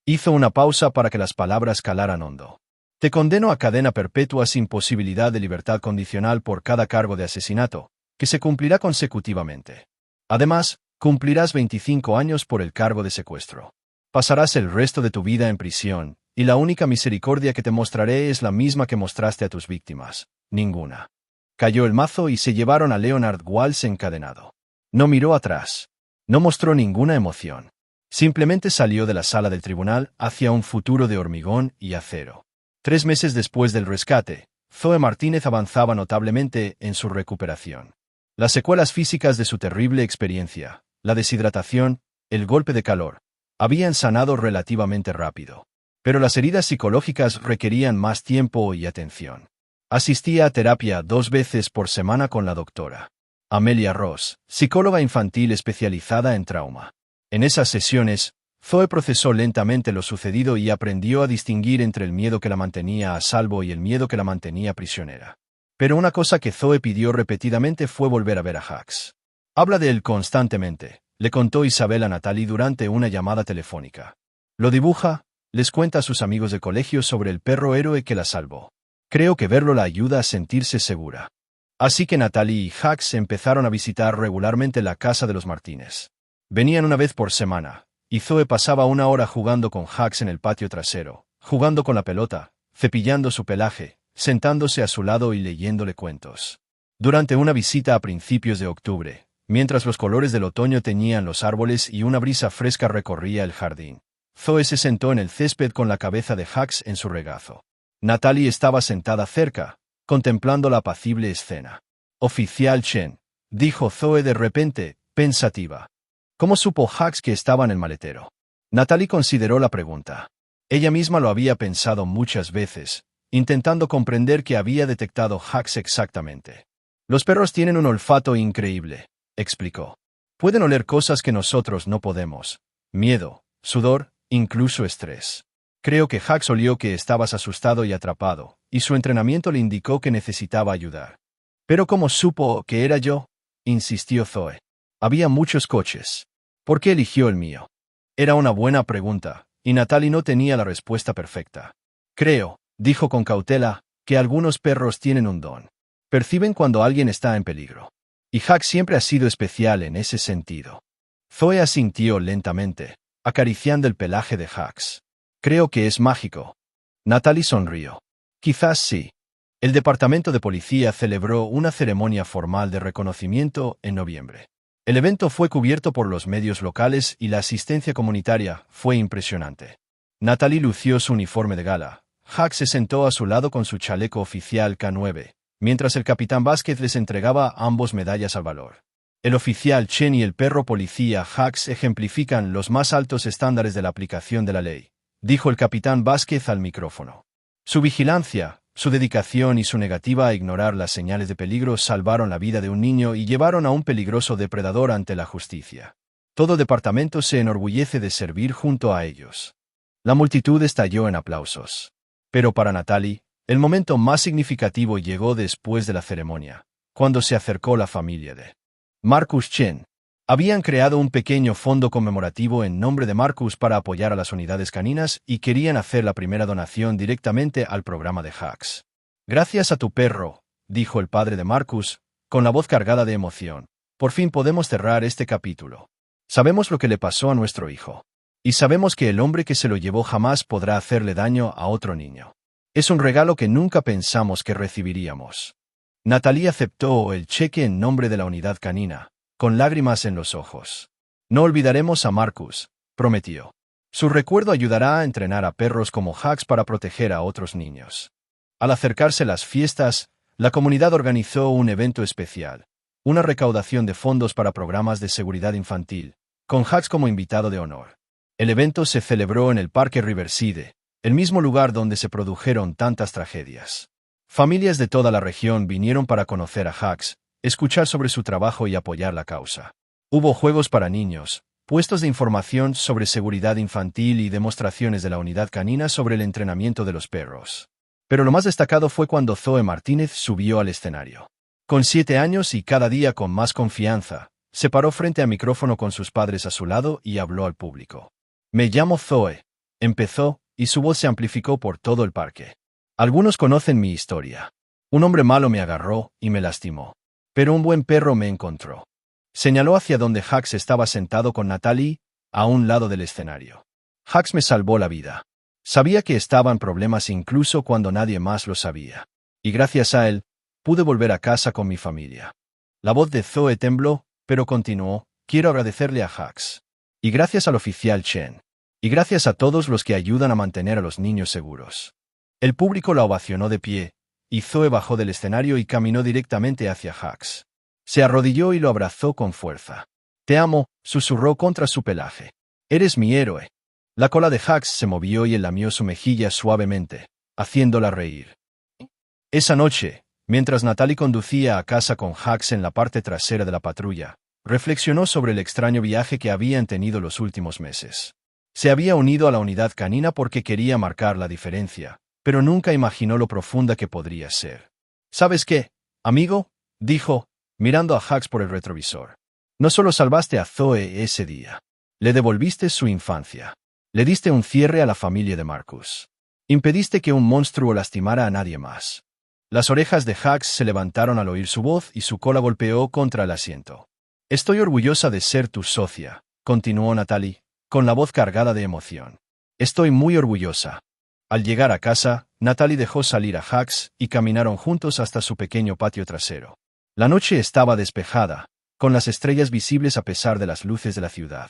Hizo una pausa para que las palabras calaran hondo. Te condeno a cadena perpetua sin posibilidad de libertad condicional por cada cargo de asesinato, que se cumplirá consecutivamente. Además, cumplirás 25 años por el cargo de secuestro. Pasarás el resto de tu vida en prisión, y la única misericordia que te mostraré es la misma que mostraste a tus víctimas. Ninguna. Cayó el mazo y se llevaron a Leonard Walsh encadenado. No miró atrás. No mostró ninguna emoción. Simplemente salió de la sala del tribunal hacia un futuro de hormigón y acero. 3 meses después del rescate, Zoe Martínez avanzaba notablemente en su recuperación. Las secuelas físicas de su terrible experiencia, la deshidratación, el golpe de calor, habían sanado relativamente rápido. Pero las heridas psicológicas requerían más tiempo y atención. Asistía a terapia 2 veces por semana con la doctora Amelia Ross, psicóloga infantil especializada en trauma. En esas sesiones, Zoe procesó lentamente lo sucedido y aprendió a distinguir entre el miedo que la mantenía a salvo y el miedo que la mantenía prisionera. Pero una cosa que Zoe pidió repetidamente fue volver a ver a Hux. Habla de él constantemente, le contó Isabel a Natalie durante una llamada telefónica. Lo dibuja, les cuenta a sus amigos de colegio sobre el perro héroe que la salvó. Creo que verlo la ayuda a sentirse segura. Así que Natalie y Hux empezaron a visitar regularmente la casa de los Martínez. Venían una vez por semana, y Zoe pasaba 1 hora jugando con Hux en el patio trasero, jugando con la pelota, cepillando su pelaje, sentándose a su lado y leyéndole cuentos. Durante una visita a principios de octubre, mientras los colores del otoño teñían los árboles y una brisa fresca recorría el jardín, Zoe se sentó en el césped con la cabeza de Hux en su regazo. Natalie estaba sentada cerca, contemplando la apacible escena. «Oficial Chen», dijo Zoe de repente, pensativa. ¿Cómo supo Hux que estaba en el maletero? Natalie consideró la pregunta. Ella misma lo había pensado muchas veces, intentando comprender qué había detectado Hux exactamente. Los perros tienen un olfato increíble, explicó. Pueden oler cosas que nosotros no podemos. Miedo, sudor, incluso estrés. Creo que Hux olió que estabas asustado y atrapado, y su entrenamiento le indicó que necesitaba ayudar. ¿Pero cómo supo que era yo?, insistió Zoe. Había muchos coches. ¿Por qué eligió el mío? Era una buena pregunta, y Natalie no tenía la respuesta perfecta. Creo, dijo con cautela, que algunos perros tienen un don. Perciben cuando alguien está en peligro. Y Hux siempre ha sido especial en ese sentido. Zoe asintió lentamente, acariciando el pelaje de Hux. Creo que es mágico. Natalie sonrió. Quizás sí. El departamento de policía celebró una ceremonia formal de reconocimiento en noviembre. El evento fue cubierto por los medios locales y la asistencia comunitaria fue impresionante. Natalie lució su uniforme de gala. Hux se sentó a su lado con su chaleco oficial K9, mientras el capitán Vázquez les entregaba ambos medallas al valor. El oficial Chen y el perro policía Hux ejemplifican los más altos estándares de la aplicación de la ley, dijo el capitán Vázquez al micrófono. Su vigilancia, su dedicación y su negativa a ignorar las señales de peligro salvaron la vida de un niño y llevaron a un peligroso depredador ante la justicia. Todo departamento se enorgullece de servir junto a ellos. La multitud estalló en aplausos. Pero para Natalie, el momento más significativo llegó después de la ceremonia, cuando se acercó la familia de Marcus Chen. Habían creado un pequeño fondo conmemorativo en nombre de Marcus para apoyar a las unidades caninas y querían hacer la primera donación directamente al programa de Hux. Gracias a tu perro, dijo el padre de Marcus, con la voz cargada de emoción. Por fin podemos cerrar este capítulo. Sabemos lo que le pasó a nuestro hijo. Y sabemos que el hombre que se lo llevó jamás podrá hacerle daño a otro niño. Es un regalo que nunca pensamos que recibiríamos. Natalie aceptó el cheque en nombre de la unidad canina, con lágrimas en los ojos. No olvidaremos a Marcus, prometió. Su recuerdo ayudará a entrenar a perros como Hugs para proteger a otros niños. Al acercarse las fiestas, la comunidad organizó un evento especial, una recaudación de fondos para programas de seguridad infantil, con Hugs como invitado de honor. El evento se celebró en el Parque Riverside, el mismo lugar donde se produjeron tantas tragedias. Familias de toda la región vinieron para conocer a Hugs, escuchar sobre su trabajo y apoyar la causa. Hubo juegos para niños, puestos de información sobre seguridad infantil y demostraciones de la unidad canina sobre el entrenamiento de los perros. Pero lo más destacado fue cuando Zoe Martínez subió al escenario. Con 7 años y cada día con más confianza, se paró frente a micrófono con sus padres a su lado y habló al público. Me llamo Zoe, empezó, y su voz se amplificó por todo el parque. Algunos conocen mi historia. Un hombre malo me agarró y me lastimó. Pero un buen perro me encontró. Señaló hacia donde Hugs estaba sentado con Natalie, a un lado del escenario. Hugs me salvó la vida. Sabía que estaba en problemas incluso cuando nadie más lo sabía. Y gracias a él, pude volver a casa con mi familia. La voz de Zoe tembló, pero continuó, quiero agradecerle a Hugs. Y gracias al oficial Chen. Y gracias a todos los que ayudan a mantener a los niños seguros. El público la ovacionó de pie, y Zoe bajó del escenario y caminó directamente hacia Hugs. Se arrodilló y lo abrazó con fuerza. Te amo, susurró contra su pelaje. Eres mi héroe. La cola de Hugs se movió y él lamió su mejilla suavemente, haciéndola reír. Esa noche, mientras Natalie conducía a casa con Hugs en la parte trasera de la patrulla, reflexionó sobre el extraño viaje que habían tenido los últimos meses. Se había unido a la unidad canina porque quería marcar la diferencia, pero nunca imaginó lo profunda que podría ser. ¿Sabes qué, amigo?, dijo, mirando a Hugs por el retrovisor. No solo salvaste a Zoe ese día. Le devolviste su infancia. Le diste un cierre a la familia de Marcus. Impediste que un monstruo lastimara a nadie más. Las orejas de Hugs se levantaron al oír su voz y su cola golpeó contra el asiento. Estoy orgullosa de ser tu socia, continuó Natalie, con la voz cargada de emoción. Estoy muy orgullosa. Al llegar a casa, Natalie dejó salir a Hugs y caminaron juntos hasta su pequeño patio trasero. La noche estaba despejada, con las estrellas visibles a pesar de las luces de la ciudad.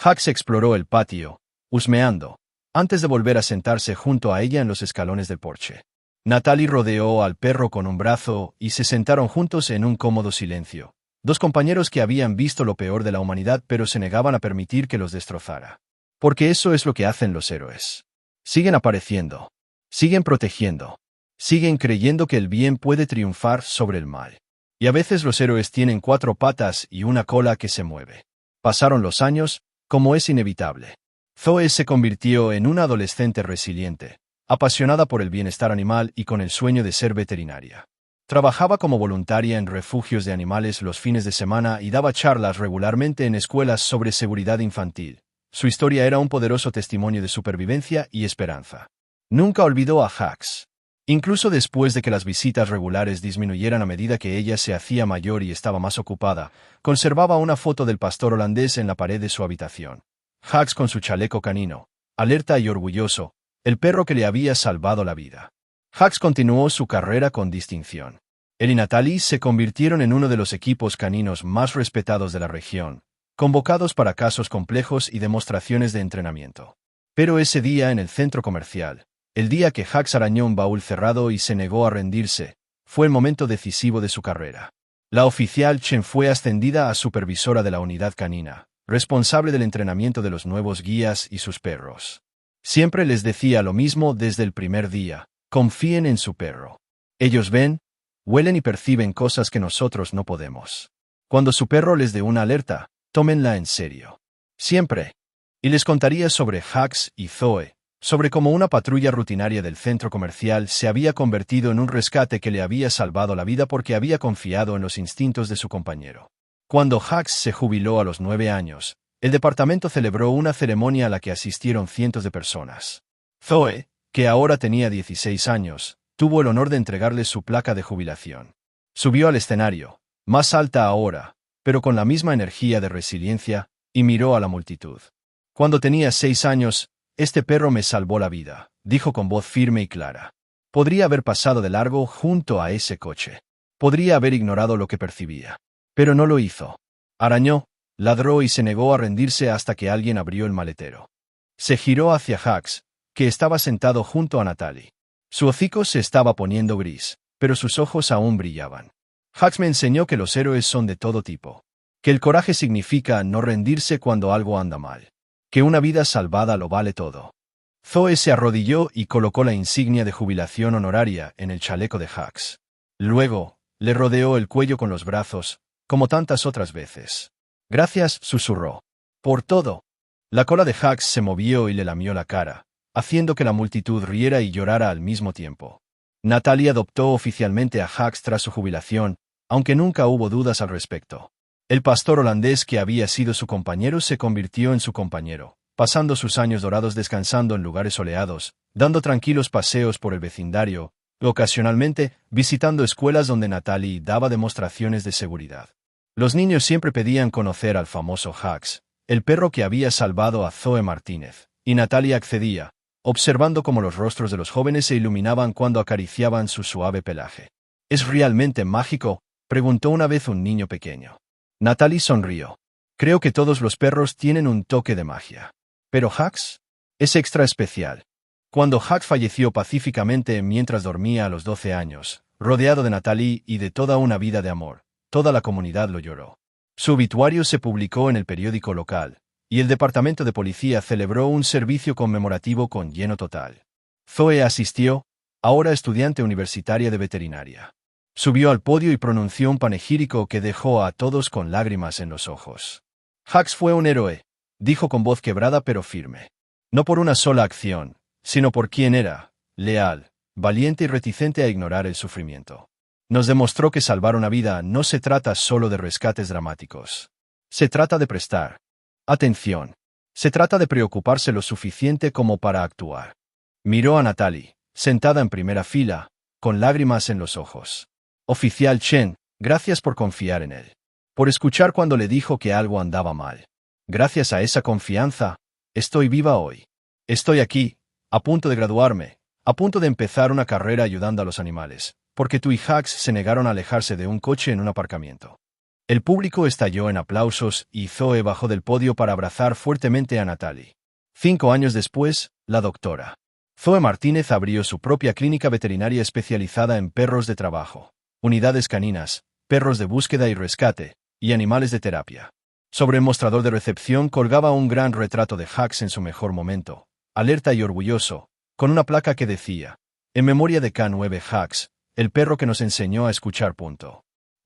Hugs exploró el patio, husmeando, antes de volver a sentarse junto a ella en los escalones del porche. Natalie rodeó al perro con un brazo y se sentaron juntos en un cómodo silencio. Dos compañeros que habían visto lo peor de la humanidad pero se negaban a permitir que los destrozara. Porque eso es lo que hacen los héroes. Siguen apareciendo. Siguen protegiendo. Siguen creyendo que el bien puede triunfar sobre el mal. Y a veces los héroes tienen 4 patas y una cola que se mueve. Pasaron los años, como es inevitable. Zoe se convirtió en una adolescente resiliente, apasionada por el bienestar animal y con el sueño de ser veterinaria. Trabajaba como voluntaria en refugios de animales los fines de semana y daba charlas regularmente en escuelas sobre seguridad infantil. Su historia era un poderoso testimonio de supervivencia y esperanza. Nunca olvidó a Hugs. Incluso después de que las visitas regulares disminuyeran a medida que ella se hacía mayor y estaba más ocupada, conservaba una foto del pastor holandés en la pared de su habitación. Hugs con su chaleco canino, alerta y orgulloso, el perro que le había salvado la vida. Hugs continuó su carrera con distinción. Él y Natalie se convirtieron en uno de los equipos caninos más respetados de la región, convocados para casos complejos y demostraciones de entrenamiento. Pero ese día en el centro comercial, el día que Hugs arañó un baúl cerrado y se negó a rendirse, fue el momento decisivo de su carrera. La oficial Chen fue ascendida a supervisora de la unidad canina, responsable del entrenamiento de los nuevos guías y sus perros. Siempre les decía lo mismo desde el primer día: confíen en su perro. Ellos ven, huelen y perciben cosas que nosotros no podemos. Cuando su perro les dé una alerta, tómenla en serio. Siempre. Y les contaría sobre Hugs y Zoe, sobre cómo una patrulla rutinaria del centro comercial se había convertido en un rescate que le había salvado la vida porque había confiado en los instintos de su compañero. Cuando Hugs se jubiló a los 9 años, el departamento celebró una ceremonia a la que asistieron cientos de personas. Zoe, que ahora tenía 16 años, tuvo el honor de entregarle su placa de jubilación. Subió al escenario, más alta ahora, pero con la misma energía de resiliencia, y miró a la multitud. Cuando tenía 6 años, este perro me salvó la vida, dijo con voz firme y clara. Podría haber pasado de largo junto a ese coche. Podría haber ignorado lo que percibía. Pero no lo hizo. Arañó, ladró y se negó a rendirse hasta que alguien abrió el maletero. Se giró hacia Hux, que estaba sentado junto a Natalie. Su hocico se estaba poniendo gris, pero sus ojos aún brillaban. Hux me enseñó que los héroes son de todo tipo. Que el coraje significa no rendirse cuando algo anda mal. Que una vida salvada lo vale todo. Zoe se arrodilló y colocó la insignia de jubilación honoraria en el chaleco de Hux. Luego, le rodeó el cuello con los brazos, como tantas otras veces. Gracias, susurró. Por todo. La cola de Hux se movió y le lamió la cara, haciendo que la multitud riera y llorara al mismo tiempo. Natalie adoptó oficialmente a Hux tras su jubilación, aunque nunca hubo dudas al respecto. El pastor holandés que había sido su compañero se convirtió en su compañero, pasando sus años dorados descansando en lugares soleados, dando tranquilos paseos por el vecindario, ocasionalmente visitando escuelas donde Natalie daba demostraciones de seguridad. Los niños siempre pedían conocer al famoso Hux, el perro que había salvado a Zoe Martínez, y Natalie accedía, observando cómo los rostros de los jóvenes se iluminaban cuando acariciaban su suave pelaje. ¿Es realmente mágico?, preguntó una vez un niño pequeño. Natalie sonrió. Creo que todos los perros tienen un toque de magia. ¿Pero Hux? Es extra especial. Cuando Hux falleció pacíficamente mientras dormía a los 12 años, rodeado de Natalie y de toda una vida de amor, toda la comunidad lo lloró. Su obituario se publicó en el periódico local, y el departamento de policía celebró un servicio conmemorativo con lleno total. Zoe asistió, ahora estudiante universitaria de veterinaria. Subió al podio y pronunció un panegírico que dejó a todos con lágrimas en los ojos. Hux fue un héroe, dijo con voz quebrada pero firme. No por una sola acción, sino por quien era, leal, valiente y reticente a ignorar el sufrimiento. Nos demostró que salvar una vida no se trata solo de rescates dramáticos. Se trata de prestar atención. Se trata de preocuparse lo suficiente como para actuar. Miró a Natalie, sentada en primera fila, con lágrimas en los ojos. Oficial Chen, gracias por confiar en él. Por escuchar cuando le dijo que algo andaba mal. Gracias a esa confianza, estoy viva hoy. Estoy aquí, a punto de graduarme, a punto de empezar una carrera ayudando a los animales, porque tú y Hux se negaron a alejarse de un coche en un aparcamiento. El público estalló en aplausos y Zoe bajó del podio para abrazar fuertemente a Natalie. 5 años después, la doctora Zoe Martínez abrió su propia clínica veterinaria especializada en perros de trabajo, unidades caninas, perros de búsqueda y rescate, y animales de terapia. Sobre el mostrador de recepción colgaba un gran retrato de Hux en su mejor momento, alerta y orgulloso, con una placa que decía, en memoria de K9 Hux, el perro que nos enseñó a escuchar.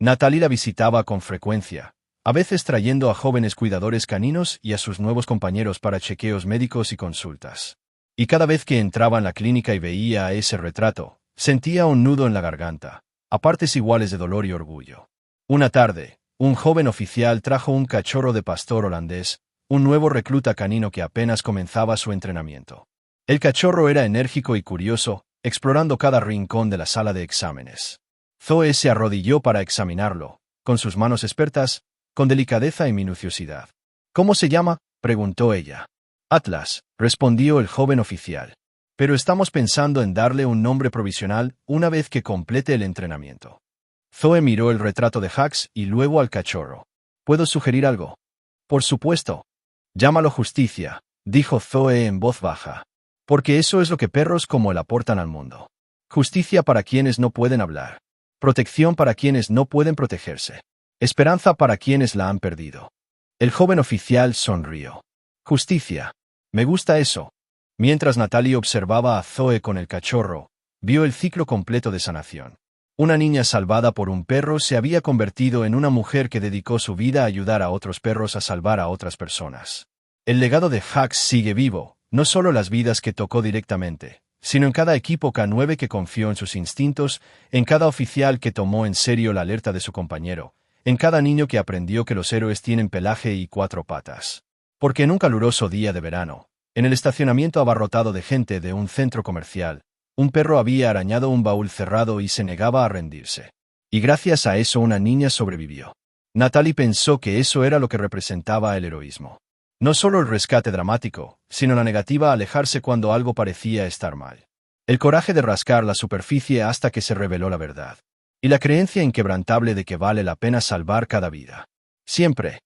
Natalie la visitaba con frecuencia, a veces trayendo a jóvenes cuidadores caninos y a sus nuevos compañeros para chequeos médicos y consultas. Y cada vez que entraba en la clínica y veía a ese retrato, sentía un nudo en la garganta, a partes iguales de dolor y orgullo. Una tarde, un joven oficial trajo un cachorro de pastor holandés, un nuevo recluta canino que apenas comenzaba su entrenamiento. El cachorro era enérgico y curioso, explorando cada rincón de la sala de exámenes. Zoe se arrodilló para examinarlo, con sus manos expertas, con delicadeza y minuciosidad. ¿Cómo se llama?, preguntó ella. Atlas, respondió el joven oficial. Pero estamos pensando en darle un nombre provisional una vez que complete el entrenamiento. Zoe miró el retrato de Hux y luego al cachorro. ¿Puedo sugerir algo? Por supuesto. Llámalo Justicia, dijo Zoe en voz baja. Porque eso es lo que perros como él aportan al mundo. Justicia para quienes no pueden hablar. Protección para quienes no pueden protegerse. Esperanza para quienes la han perdido. El joven oficial sonrió. Justicia. Me gusta eso. Mientras Natalie observaba a Zoe con el cachorro, vio el ciclo completo de sanación. Una niña salvada por un perro se había convertido en una mujer que dedicó su vida a ayudar a otros perros a salvar a otras personas. El legado de Hux sigue vivo, no solo las vidas que tocó directamente, sino en cada equipo K9 que confió en sus instintos, en cada oficial que tomó en serio la alerta de su compañero, en cada niño que aprendió que los héroes tienen pelaje y 4 patas. Porque en un caluroso día de verano, en el estacionamiento abarrotado de gente de un centro comercial, un perro había arañado un baúl cerrado y se negaba a rendirse. Y gracias a eso una niña sobrevivió. Natalie pensó que eso era lo que representaba el heroísmo. No solo el rescate dramático, sino la negativa a alejarse cuando algo parecía estar mal. El coraje de rascar la superficie hasta que se reveló la verdad. Y la creencia inquebrantable de que vale la pena salvar cada vida. Siempre.